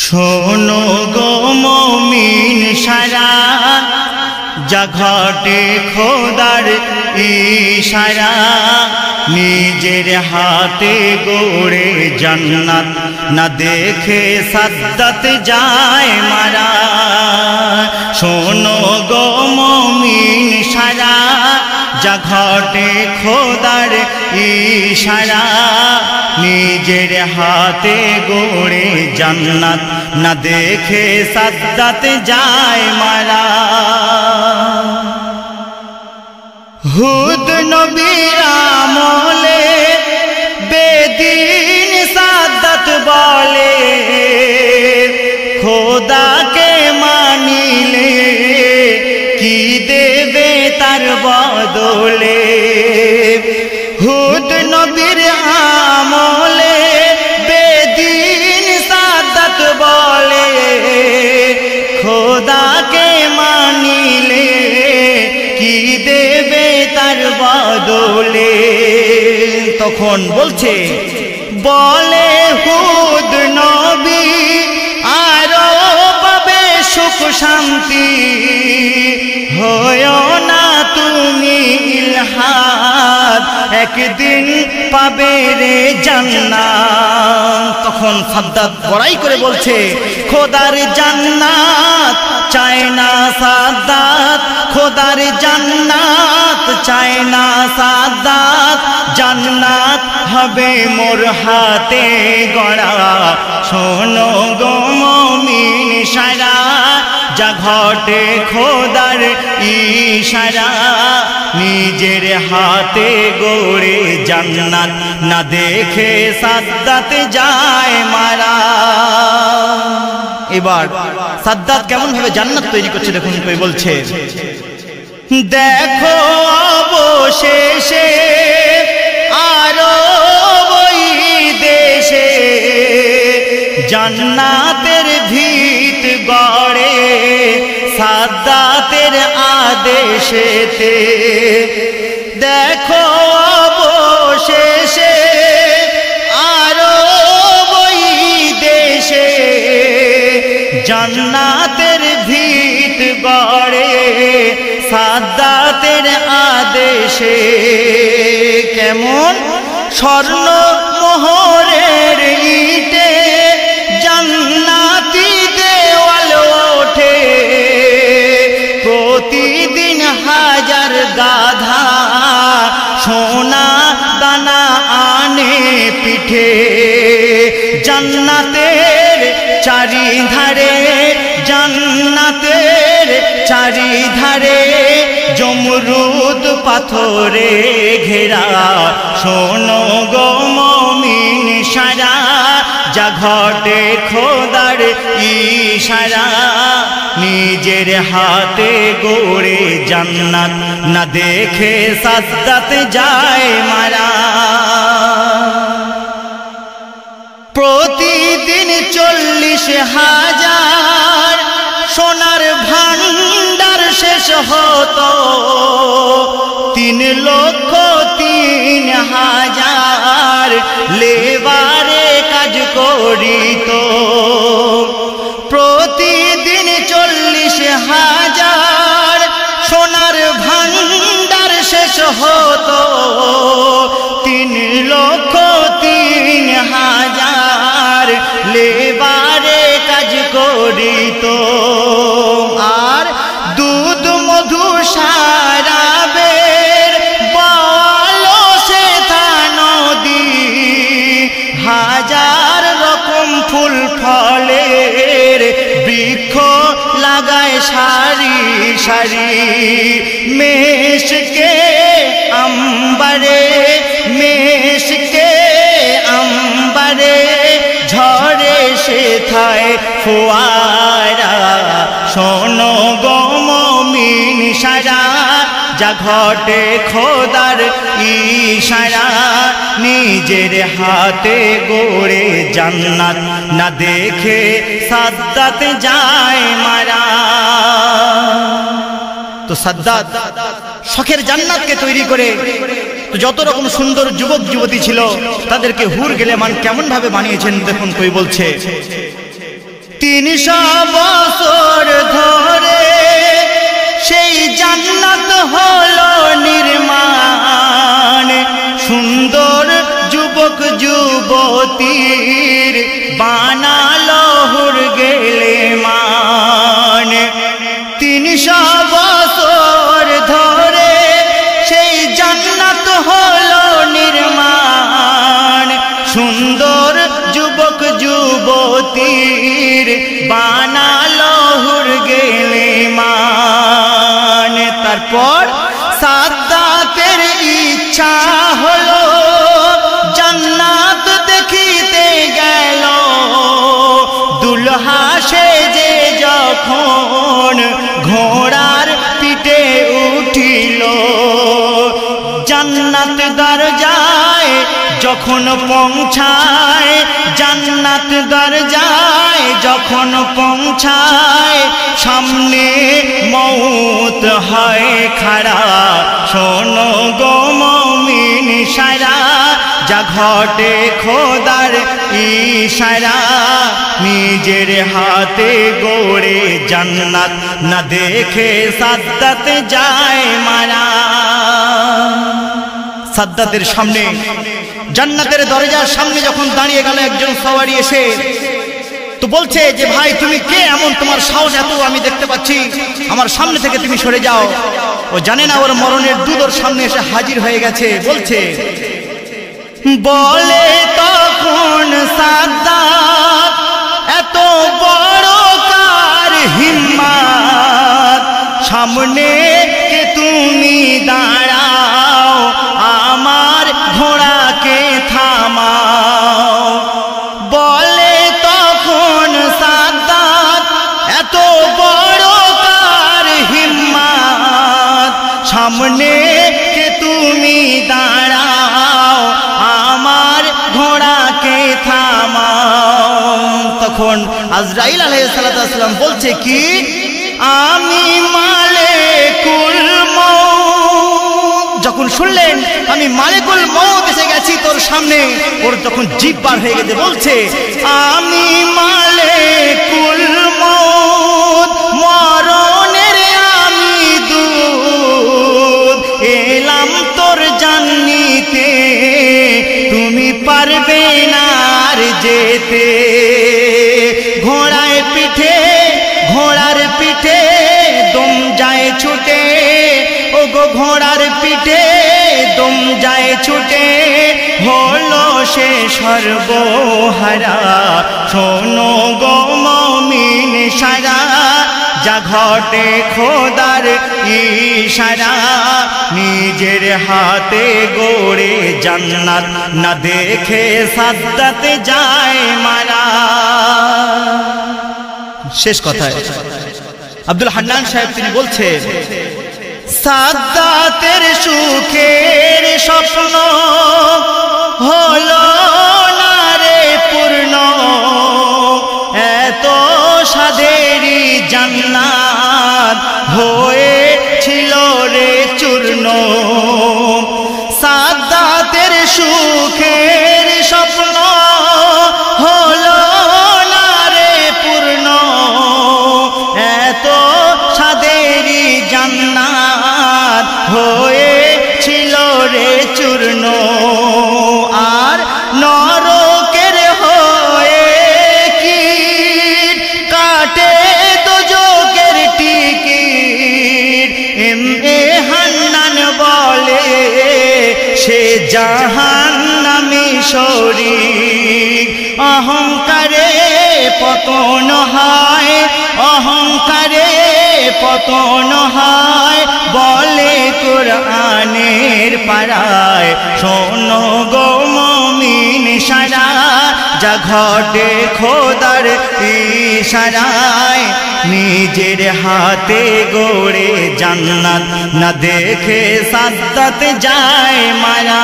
শোনো গো মুমিন সারা, যা ঘটে খোদার ইশারা, নিজের হাতে গড়ে জান্নাত না দেখে সাদ্দাত যায় মারা। শোনো গো মুমিন সারা, যা ঘটে খোদার ইশারা, নিজের হাতে গড়ে জান্নাত না দেখে সাদ্দাত যায় মারা। হুদ নবীর আমলে বেদিন সাদ্দাত বলে, খোদাকে মানিলে কি দেবে তার বদলে। হুদ নবীর আমলে বেদিন সাদ্দাত বলে, খোদাকে মানিলে কি দেবে তার বদলে। তখন বলছে, বলে হুদ নবী আরো পাবে সুখ শান্তি, হয়ো না তুমি ইলহাদ, একদিন পাবে রে জান্নাত। তখন সাদ্দাত বড়াই করে বলছে, খোদার জান্নাত চায় না সাদ্দাত, খোদার জান্নাত চায় না সাদ্দাত, জান্নাত হবে মোর হাতে গড়া। শোনো গো মুমিন সারা, যা ঘটে খোদার ইশারা, নিজের হাতে গড়ে জান্নাত না দেখে সাদ্দাত যায় মারা। এবার সাদ্দাত কেমন ভাবে জান্নাত তৈরি করছে দেখুন। কই বলছে, দেখো অবশেষে আরো ওই দেশে, জান্নাতের ভিত গড়ে সাদ্দাতের আদেশেতে। দেখো অবশেষে আরো ওই দেশে, জান্নাতের ভিত গড়ে সাদ্দাতের আদেশে। কেমন স্বর্ণ মোহরের ইটে জান্নাতি দেওয়াল ওঠে, প্রতিদিন হাজার গাধা সোনা দানা আনে পিঠে। জান্নাতের চারিধারে, জান্নাতের চারিধারে জমরুদ পাথরে ঘেরা। শোনো গো মুমিন সারা, যা ঘটে খোদার ইশারা, নিজের হাতে গড়ে জান্নাত না দেখে সাদ্দাত যায় মারা। প্রতিদিন 40,000 সোনার ভান্ডার শেষ হতো, 3,03,000 লেবারে কাজ করিত। প্রতিদিন 40,000 সোনার ভান্ডার শেষ হতো, 3,03,000 লেবারে কাজ করিত। আর দুধ মধু সারাবের বলো সে থা নদী, হাজার রকম ফুল ফলের বৃক্ষ লাগায় সারি সারি। মেশকে আম্বারে, মেশকে আম্বারে ঝরে সে থায় ফোয়ারা। শোনো গো মুমিন সারা, যা ঘটে খোদার ইশারা, নিজের হাতে গড়ে জান্নাত না দেখে সাদ্দাত যায় মারা। তো সাদ্দাত শখের জান্নাতকে তৈরি করে তো যত রকম সুন্দর যুবক যুবতী ছিল তাদেরকে হুর গেলেমান কেমন ভাবে বানিয়েছেন দেখুন। কই বলছে, 300 বছর ধরে সেই জান্নাত হলো নির্মাণ, সুন্দর যুবক যুবতীর বানালো হুর গেলে মান। 300 বছর ধরে সেই জান্নাত হলো নির্মাণ, সুন্দর যুবক যুবতীর বানালো হুর গেলে মান। তারপর সাদ্দাতের ইচ্ছা হলো জান্নাত দেখিতে গেল, দুলহা সেজে যখন ঘোড়ার পিঠে উঠিল, জান্নাত দরজায় যখন পৌঁছায়, জান্নাত দরজায় যখন পৌঁছায়, সামনে মৌত হয় খাড়া। শোনো গো মুমিন সারা, যা ঘটে খোদার ইশারা, নিজের হাতে গড়ে জান্নাত না দেখে সাদ্দাত যায় মারা। সাদ্দাতের সামনে, জান্নাতের দরজার সামনে যখন দাঁড়িয়ে গেল একজন সওয়ারি এসে, তো বলছে যে ভাই তুমি কে, এমন তোমার সাহস এত আমি দেখতে পাচ্ছি, আমার সামনে থেকে তুমি সরে যাও। ও জানে না ওর মরণের দুধ ওর সামনে এসে হাজির হয়ে গেছে। বলছে, বলে তখন সাদ্দাত এত বড় কার হিম্মত, সামনে কে তুমি দাঁড়াও, আমার ঘোড়াকে থামাও। বলে তখন সাদ্দাত এত বড় কার হিম্মত, সামনে কে তুমি দাঁড়াও, আমার ঘোড়াকে থামাও। তখন আজরাইল আলাইহিস সালাম বলছে কি, আমি মালিকুল মউত। যখন শুনলেন আমি মালিকুল মউত এসে গেছি তোর সামনে, ওর তখন জিভ বার হয়ে গেছে। বলছে, আমি মালিকুল মউত, মরণের আমি দূত, এলাম তোর জান নিতে, তুমি পারবে না আর যেতে। ঘোড়ার পিঠে দম যায় ছুটে, ও গো ঘোড়ার পিঠে দম যায় ছুটে, হলো সে সর্বহারা। শোনো গো মুমিন সারা, যা ঘটে খোদার ইশারা, নিজের হাতে গড়ে জান্নাত না দেখে সাদ্দাত যায় মারা। শেষ কথায় আব্দুল হান্নান সাহেব তিনি বলছেন, সাদ্দাতের সুখের স্বপ্ন হলো না রে পূর্ণ, এত সাদেরই জান্নাত হয়েছিল রে চূর্ণ। সাদ্দাতের সুখের স্বপ্ন হলো না রে পূর্ণ, এত সাদেরই জান্নাত হয়েছিল রে চূর্ণ। আর নরকের হয়ে কি কাটে দোজখের টিকিট, এম.এ. হান্নান বলে সে জাহান্নামী শরীক। অহংকারে পতন হয়, অহংকারে পতন হয়, বলে কোরআনের পারায়। শোনো গো মুমিন সারা, যা ঘটে খোদার ইশারায়, নিজের হাতে গড়ে জান্নাত না দেখে সাদ্দাত যায় মারা।